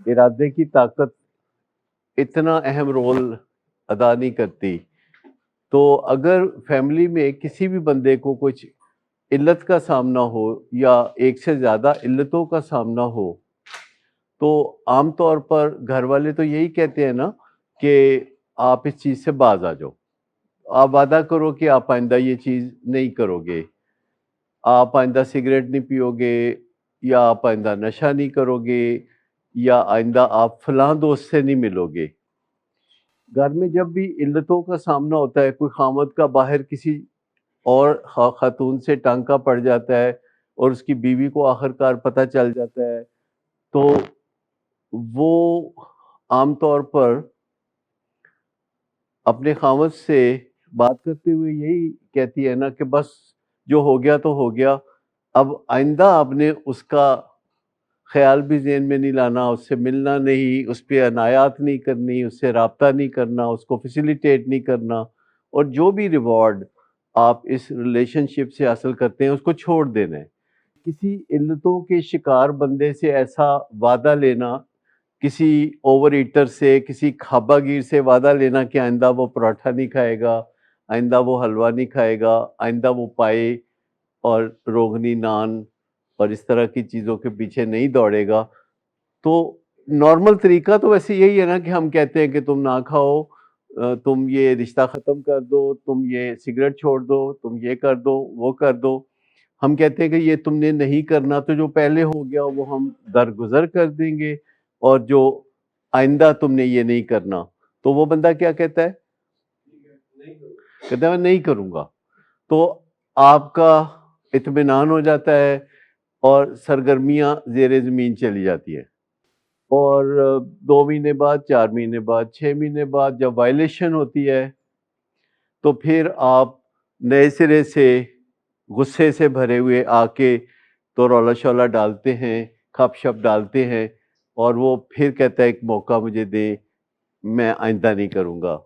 ارادے کی طاقت اتنا اہم رول ادا نہیں کرتی. تو اگر فیملی میں کسی بھی بندے کو کچھ علت کا سامنا ہو یا ایک سے زیادہ علتوں کا سامنا ہو تو عام طور پر گھر والے تو یہی کہتے ہیں نا کہ آپ اس چیز سے باز آ جاؤ. آپ وعدہ کرو کہ آپ آئندہ یہ چیز نہیں کرو گے، آپ آئندہ سگریٹ نہیں پیو گے، یا آپ آئندہ نشہ نہیں کرو گے، یا آئندہ آپ فلاں دوست سے نہیں ملو گے. گھر میں جب بھی علتوں کا سامنا ہوتا ہے، کوئی خامد کا باہر کسی اور خاتون سے ٹانکا پڑ جاتا ہے اور اس کی بیوی کو آخر کار پتہ چل جاتا ہے، تو وہ عام طور پر اپنے خامد سے بات کرتے ہوئے یہی کہتی ہے نا کہ بس جو ہو گیا تو ہو گیا، اب آئندہ آپ نے اس کا خیال بھی ذہن میں نہیں لانا، اس سے ملنا نہیں، اس پہ عنایات نہیں کرنی، اس سے رابطہ نہیں کرنا، اس کو فیسیلیٹیٹ نہیں کرنا، اور جو بھی ریوارڈ آپ اس ریلیشن شپ سے حاصل کرتے ہیں اس کو چھوڑ دینا ہے. کسی علتوں کے شکار بندے سے ایسا وعدہ لینا، کسی اوور ایٹر سے، کسی کھابا گیر سے وعدہ لینا کہ آئندہ وہ پراٹھا نہیں کھائے گا، آئندہ وہ حلوہ نہیں کھائے گا، آئندہ وہ پائے اور روغنی نان اور اس طرح کی چیزوں کے پیچھے نہیں دوڑے گا، تو نارمل طریقہ تو ویسے یہی ہے نا کہ ہم کہتے ہیں کہ تم نہ کھاؤ، تم یہ رشتہ ختم کر دو، تم یہ سگریٹ چھوڑ دو، تم یہ کر دو، وہ کر دو. ہم کہتے ہیں کہ یہ تم نے نہیں کرنا تو جو پہلے ہو گیا وہ ہم درگزر کر دیں گے، اور جو آئندہ تم نے یہ نہیں کرنا. تو وہ بندہ کیا کہتا ہے؟ کہتا ہے میں نہیں کروں گا. تو آپ کا اطمینان ہو جاتا ہے اور سرگرمیاں زیر زمین چلی جاتی ہیں. اور 2 مہینے بعد، 4 مہینے بعد، 6 مہینے بعد جب وائلیشن ہوتی ہے تو پھر آپ نئے سرے سے غصے سے بھرے ہوئے آ کے تو رولا شولا ڈالتے ہیں، کھپ شپ ڈالتے ہیں، اور وہ پھر کہتا ہے ایک موقع مجھے دے، میں آئندہ نہیں کروں گا.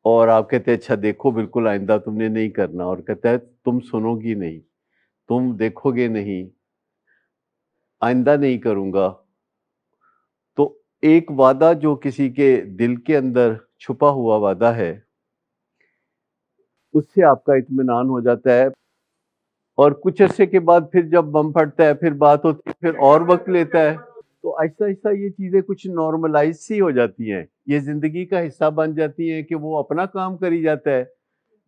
اور آپ کہتے ہیں اچھا دیکھو بالکل آئندہ تم نے نہیں کرنا، اور کہتا ہے تم سنو گی نہیں، تم دیکھو گے نہیں، آئندہ نہیں کروں گا. تو ایک وعدہ جو کسی کے دل کے اندر چھپا ہوا وعدہ ہے، اس سے آپ کا اطمینان ہو جاتا ہے. اور کچھ عرصے کے بعد پھر جب بم پھٹتا ہے، پھر بات ہوتی ہے، پھر اور وقت لیتا ہے. تو آہستہ آہستہ یہ چیزیں کچھ نارملائز سی ہو جاتی ہیں، یہ زندگی کا حصہ بن جاتی ہیں کہ وہ اپنا کام کری جاتا ہے،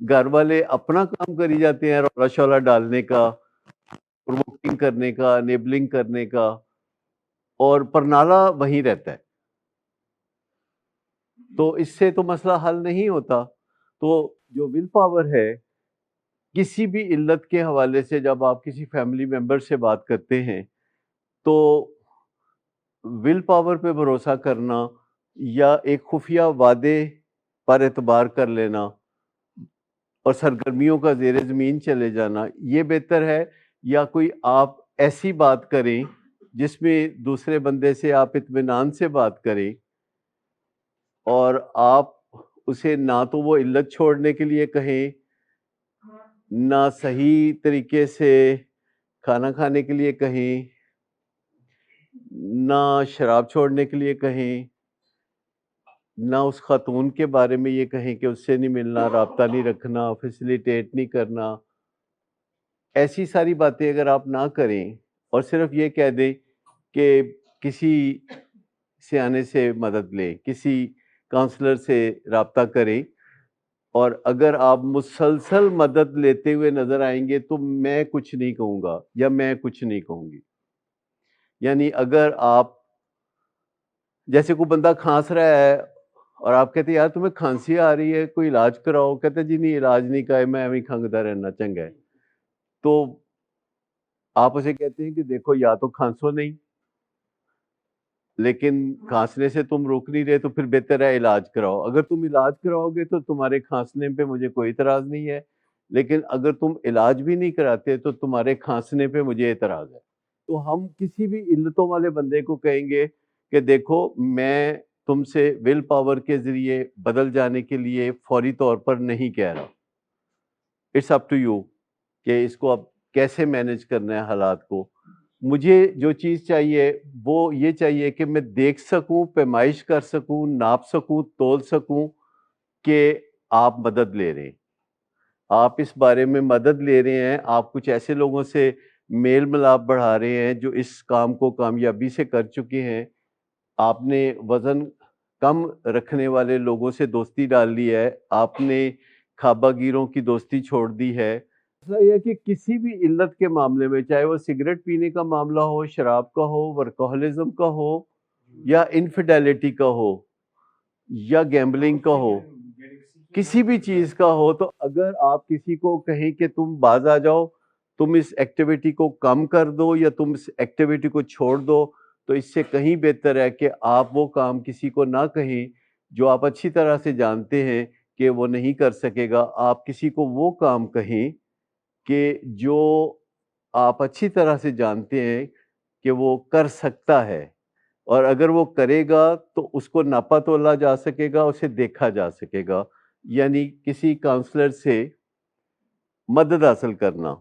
گھر والے اپنا کام کری جاتے ہیں رولا شولا ڈالنے کا، پرووکنگ کرنے کا، نیبلنگ کرنے کا، اور پرنالہ وہیں رہتا ہے. تو اس سے تو مسئلہ حل نہیں ہوتا. تو جو ول پاور ہے، کسی بھی علت کے حوالے سے جب آپ کسی فیملی ممبر سے بات کرتے ہیں تو ول پاور پہ بھروسہ کرنا یا ایک خفیہ وعدے پر اعتبار کر لینا اور سرگرمیوں کا زیر زمین چلے جانا یہ بہتر ہے، یا کوئی آپ ایسی بات کریں جس میں دوسرے بندے سے آپ اطمینان سے بات کریں اور آپ اسے نہ تو وہ علت چھوڑنے کے لیے کہیں، نہ صحیح طریقے سے کھانا کھانے کے لیے کہیں، نہ شراب چھوڑنے کے لیے کہیں، نہ اس خاتون کے بارے میں یہ کہیں کہ اس سے نہیں ملنا، رابطہ نہیں رکھنا، فیسیلیٹیٹ نہیں کرنا. ایسی ساری باتیں اگر آپ نہ کریں اور صرف یہ کہہ دیں کہ کسی سیانے سے مدد لیں، کسی کاؤنسلر سے رابطہ کریں، اور اگر آپ مسلسل مدد لیتے ہوئے نظر آئیں گے تو میں کچھ نہیں کہوں گا یا میں کچھ نہیں کہوں گی. یعنی اگر آپ جیسے کوئی بندہ کھانس رہا ہے اور آپ کہتے ہیں یار تمہیں کھانسی آ رہی ہے کوئی علاج کراؤ، کہتے جی نہیں علاج نہیں کا ہے، میں ابھی کھنگتا رہنا چنگا ہے. تو آپ اسے کہتے ہیں کہ دیکھو یا تو کھانسو نہیں، لیکن کھانسنے سے تم روک نہیں رہے تو پھر بہتر ہے علاج کراؤ. اگر تم علاج کراؤ گے تو تمہارے کھانسنے پہ مجھے کوئی اعتراض نہیں ہے، لیکن اگر تم علاج بھی نہیں کراتے تو تمہارے کھانسنے پہ مجھے اعتراض ہے. تو ہم کسی بھی علتوں والے بندے کو کہیں گے کہ دیکھو میں تم سے ول پاور کے ذریعے بدل جانے کے لیے فوری طور پر نہیں کہہ رہا. اٹس اپ ٹو یو کہ اس کو اب کیسے مینج کرنا ہے حالات کو. مجھے جو چیز چاہیے وہ یہ چاہیے کہ میں دیکھ سکوں، پیمائش کر سکوں، ناپ سکوں، تول سکوں کہ آپ مدد لے رہے ہیں، آپ اس بارے میں مدد لے رہے ہیں، آپ کچھ ایسے لوگوں سے میل ملاپ بڑھا رہے ہیں جو اس کام کو کامیابی سے کر چکے ہیں، آپ نے وزن کم رکھنے والے لوگوں سے دوستی ڈال لی ہے، آپ نے کھابہ گیروں کی دوستی چھوڑ دی ہے۔ مسئلہ یہ ہے کہ کسی بھی علت کے معاملے میں، چاہے وہ سگریٹ پینے کا معاملہ ہو، شراب کا ہو، ورکوہلزم کا ہو، یا انفیڈیلٹی کا ہو، یا گیمبلنگ کا ہو، کسی بھی چیز کا ہو، تو اگر آپ کسی کو کہیں کہ تم باز آ جاؤ، تم اس ایکٹیویٹی کو کم کر دو یا تم اس ایکٹیویٹی کو چھوڑ دو، تو اس سے کہیں بہتر ہے کہ آپ وہ کام کسی کو نہ کہیں جو آپ اچھی طرح سے جانتے ہیں کہ وہ نہیں کر سکے گا۔ آپ کسی کو وہ کام کہیں کہ جو آپ اچھی طرح سے جانتے ہیں کہ وہ کر سکتا ہے، اور اگر وہ کرے گا تو اس کو ناپا تولا جا سکے گا، اسے دیکھا جا سکے گا، یعنی کسی کاؤنسلر سے مدد حاصل کرنا۔